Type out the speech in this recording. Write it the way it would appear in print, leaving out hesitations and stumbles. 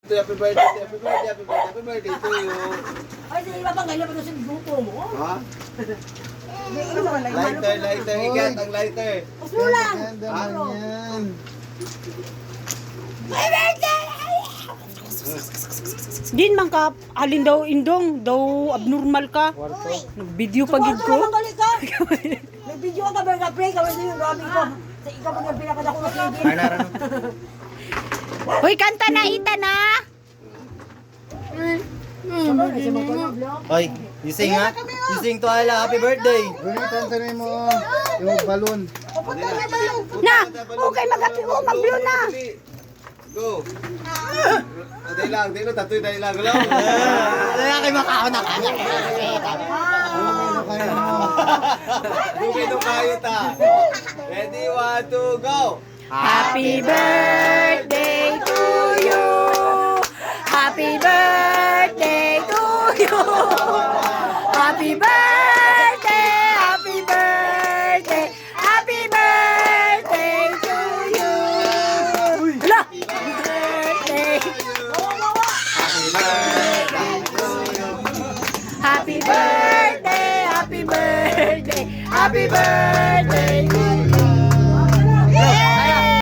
Happy birthday, happy birthday, happy birthday, happy birthday to you. Ay, hindi ba ganyan pa sa grupo mo? Ha? Ano ba lang? Lighter, lighter, ikat ang lighter. Gusto lang. Ganda naman yan. Din man ka, alin daw indong, daw abnormal ka. Kwarto. Video pagid ko. Naman ka. May video ka ba na play? Kawin yung rabi ko. Sa ikaw pa yung pinakadako na CD. Hoy, kanta na ita na. Hoy, you sing ha? You sing to Ayla, happy birthday. Ganun, tantanin mo yung balon. Na, okay mag-happy mo, mag-blow na. Go. Dahil lang, tatoy dahil lang. Go. Lalaki makahon na kanya. Bukay nung kayo ta. Ready, 1, 2, go. Happy birthday to you. Happy birthday to you. Happy birthday, happy birthday, happy birthday to you. Hala! Happy birthday, happy birthday, happy birthday to